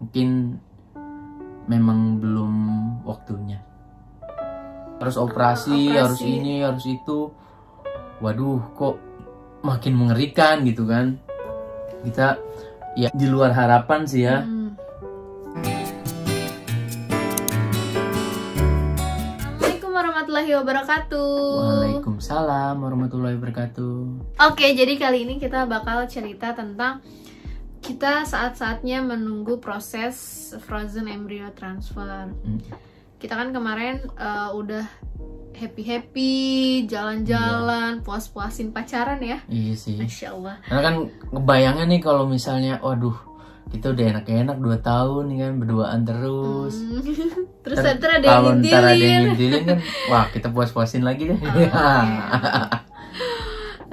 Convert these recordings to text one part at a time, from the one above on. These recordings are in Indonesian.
mungkin memang belum waktunya. Harus operasi, harus ini, harus itu. Waduh, kok makin mengerikan gitu kan. Kita ya di luar harapan sih ya. Assalamualaikum warahmatullahi wabarakatuh. Waalaikumsalam warahmatullahi wabarakatuh. Oke, jadi kali ini kita bakal cerita tentang kita saat-saatnya menunggu proses frozen embryo transfer. Kita kan kemarin udah happy-happy, jalan-jalan, puas-puasin pacaran ya. Iya sih. Masya Allah. Karena kan kebayangnya nih kalau misalnya, waduh, kita udah enak-enak 2 tahun nih kan, berduaan terus. Terus ntar ada kalau yang ntar ada yang ngintilin. ngintilin kan, wah kita puas-puasin lagi deh.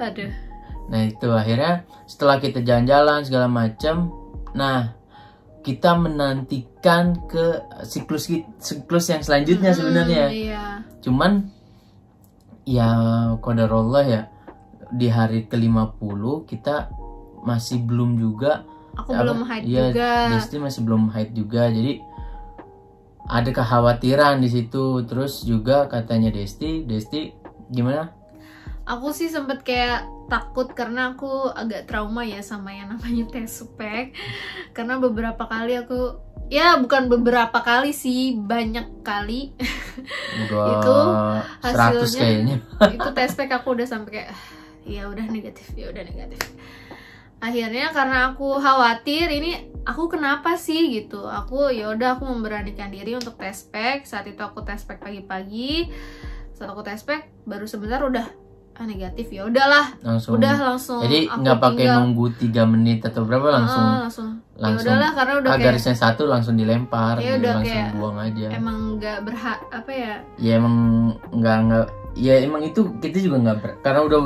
Aduh. Nah itu akhirnya setelah kita jalan-jalan segala macam, nah kita menantikan ke siklus yang selanjutnya sebenarnya. Iya. Cuman ya qadarullah ya, di hari ke-50 kita masih belum juga. Aku belum haid juga. Desti masih belum haid juga. Jadi ada kekhawatiran di situ. Terus juga katanya Desti gimana? Aku sih sempet kayak takut karena aku agak trauma ya sama yang namanya tespek. Karena beberapa kali aku, ya bukan beberapa kali sih, banyak kali. Itu 100 hasilnya kayaknya. Itu tespek aku udah sampai kayak ya udah negatif. Akhirnya karena aku khawatir ini aku kenapa sih gitu. Aku memberanikan diri untuk tespek. Saat itu aku tespek pagi-pagi. Saat aku tespek baru sebentar udah negatif, ya udahlah, langsung. Jadi nggak pakai nunggu 3 menit atau berapa, langsung. Ya udahlah, karena udah garisnya satu langsung dilempar, ya udah langsung kayak buang aja. Emang nggak apa ya? Ya emang nggak. Ya emang itu kita juga nggak karena udah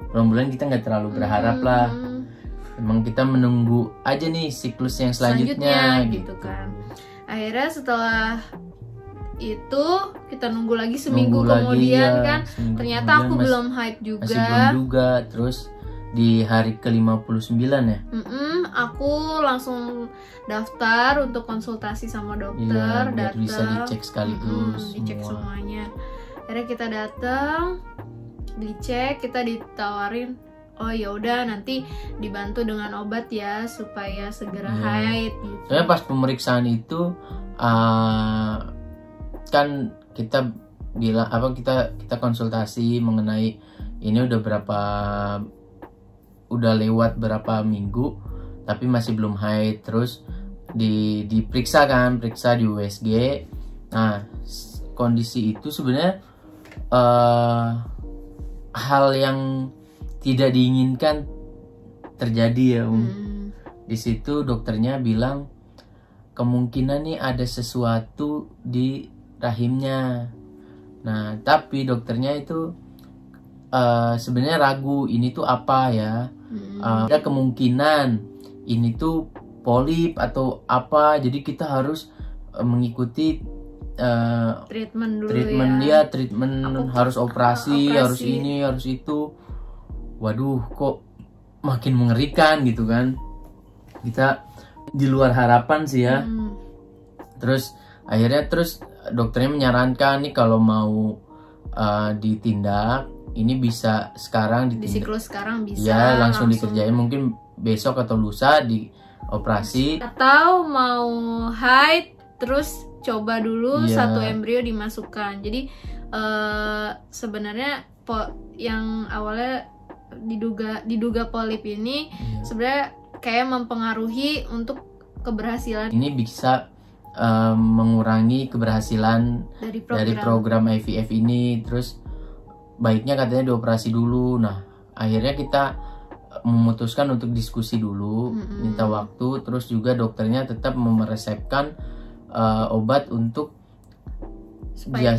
bulan-bulan kita nggak terlalu berharap lah. Emang kita menunggu aja nih siklus yang selanjutnya gitu kan. Akhirnya setelah itu kita nunggu lagi seminggu kemudian kan, ternyata aku belum haid juga. Masih belum juga. Terus di hari ke-59 ya, aku langsung daftar untuk konsultasi sama dokter. Biar bisa dicek sekaligus dicek semuanya. Akhirnya kita datang, dicek, kita ditawarin, oh ya udah nanti dibantu dengan obat ya supaya segera haid gitu. Soalnya pas pemeriksaan itu kan kita bilang kita konsultasi mengenai ini udah lewat berapa minggu tapi masih belum haid. Terus diperiksa di USG. Nah kondisi itu sebenarnya hal yang tidak diinginkan terjadi ya Di situ dokternya bilang kemungkinan nih ada sesuatu di rahimnya. Nah tapi dokternya itu sebenarnya ragu ini tuh apa ya. Ada kemungkinan ini tuh polip atau apa, jadi kita harus mengikuti treatment harus operasi, harus ini, harus itu. Waduh, kok makin mengerikan gitu kan. Kita di luar harapan sih ya. Terus akhirnya dokternya menyarankan nih kalau mau ditindak, ini bisa sekarang ditindak. Di siklus sekarang bisa. Ya, langsung dikerjain, mungkin besok atau lusa di operasi. Atau mau haid terus coba dulu satu embrio dimasukkan. Jadi sebenarnya yang awalnya diduga polip ini sebenarnya kayak mempengaruhi untuk keberhasilan. Ini bisa mengurangi keberhasilan dari program IVF ini. Terus baiknya katanya dioperasi dulu. Nah akhirnya kita memutuskan untuk diskusi dulu, minta waktu. Terus juga dokternya tetap meresepkan obat untuk supaya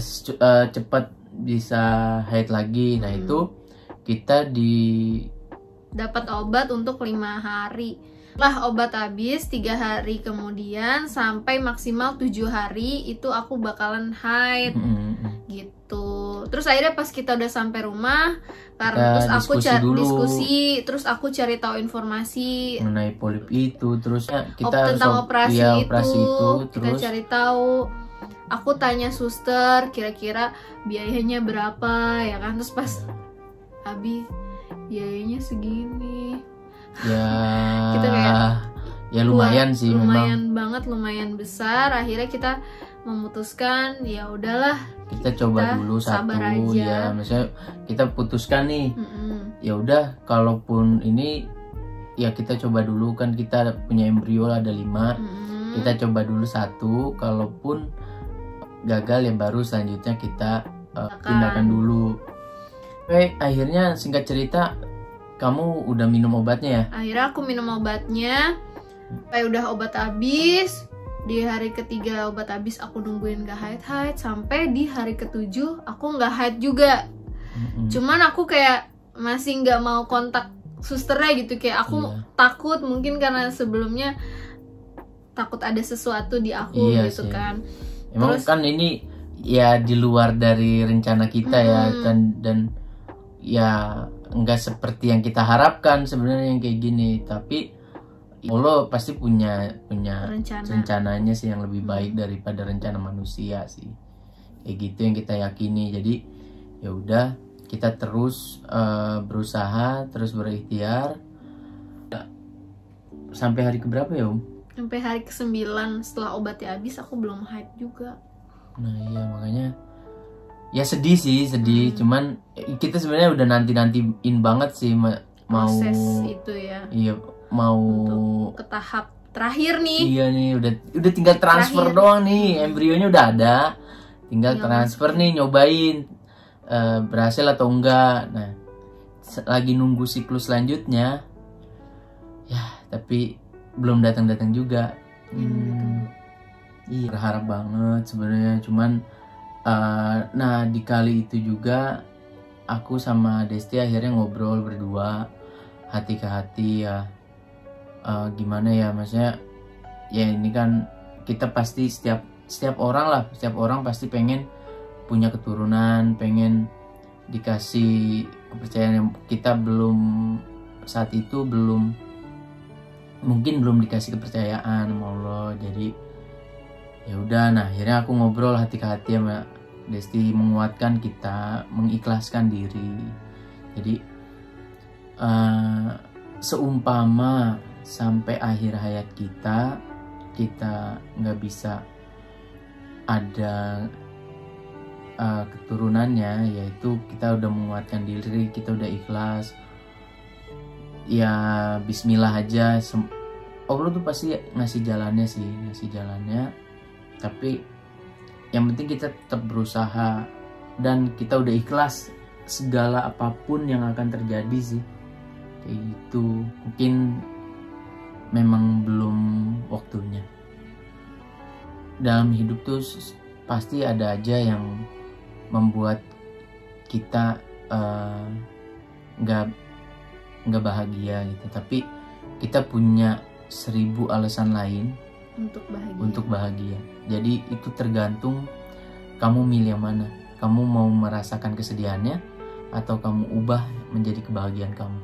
cepat bisa haid lagi. Nah itu kita dapat obat untuk 5 hari. Lah obat habis 3 hari kemudian sampai maksimal 7 hari itu aku bakalan haid gitu. Terus akhirnya pas kita udah sampai rumah, karena terus aku diskusi, terus aku cari tahu informasi mengenai polip itu, terus kita tentang operasi itu, kita terus cari tahu. Aku tanya suster kira-kira biayanya berapa ya kan, terus pas Abi biayanya segini. Ya kita kayak ya lumayan sih, lumayan memang banget, lumayan besar. Akhirnya kita memutuskan ya udahlah, kita coba dulu sabar satu aja. Ya misalnya kita putuskan nih, ya udah kalaupun ini ya kita coba dulu, kan kita punya embrio ada 5, kita coba dulu 1, kalaupun gagal ya baru selanjutnya kita tindakan dulu. Oke, akhirnya singkat cerita kamu udah minum obatnya ya? Akhirnya aku minum obatnya, sampai udah obat habis. Di hari ketiga obat habis aku nungguin gak haid-haid, sampai di hari ke-7 aku gak haid juga. Cuman aku kayak masih gak mau kontak susternya gitu, kayak aku takut, mungkin karena sebelumnya takut ada sesuatu di aku gitu kan. Emang terus, kan ini ya di luar dari rencana kita ya kan, dan ya nggak seperti yang kita harapkan sebenarnya yang kayak gini, tapi Allah pasti punya rencananya sih yang lebih baik daripada rencana manusia sih, kayak gitu yang kita yakini. Jadi ya udah kita terus berusaha, terus berikhtiar sampai hari keberapa ya Sampai hari ke-9 setelah obatnya habis aku belum haid juga. Nah iya makanya ya sedih sih, cuman kita sebenarnya udah nantiin banget sih proses itu ya. Iya, mau untuk ke tahap terakhir nih. Iya nih, udah tinggal transfer doang nih, embrionya udah ada, tinggal transfer nih, nyobain berhasil atau enggak. Nah lagi nunggu siklus selanjutnya ya, tapi belum datang juga. Iya, berharap banget sebenarnya, cuman nah di kali itu juga aku sama Desti akhirnya ngobrol berdua hati ke hati ya. Gimana ya, maksudnya ya ini kan kita pasti setiap orang pasti pengen punya keturunan, pengen dikasih kepercayaan yang kita saat itu mungkin belum dikasih kepercayaan sama Allah. Jadi ya udah, nah akhirnya aku ngobrol hati ke hati sama Desti, menguatkan kita, mengikhlaskan diri. Jadi seumpama sampai akhir hayat kita nggak bisa ada keturunannya, yaitu kita udah menguatkan diri, kita udah ikhlas. Ya bismillah aja, Allah tuh pasti ngasih jalannya, tapi yang penting kita tetap berusaha dan kita udah ikhlas segala apapun yang akan terjadi sih, kayak gitu. Mungkin memang belum waktunya. Dalam hidup tuh pasti ada aja yang membuat kita nggak bahagia gitu, tapi kita punya 1000 alasan lain untuk bahagia. Jadi itu tergantung kamu milih yang mana. Kamu mau merasakan kesedihannya atau kamu ubah menjadi kebahagiaan kamu.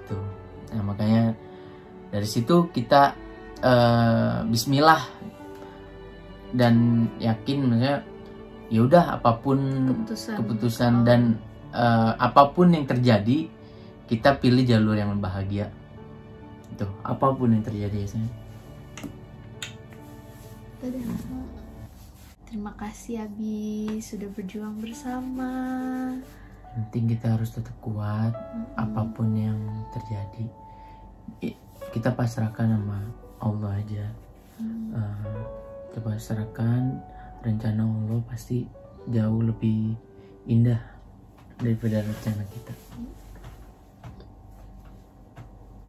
Tuh. Nah makanya dari situ kita bismillah dan yakin, maksudnya ya udah apapun keputusan dan apapun yang terjadi, kita pilih jalur yang bahagia. Itu apapun yang terjadi ya. Terima kasih Abi sudah berjuang bersama. Penting kita harus tetap kuat, apapun yang terjadi kita pasrahkan sama Allah aja. Kita pasrahkan, rencana Allah pasti jauh lebih indah daripada rencana kita.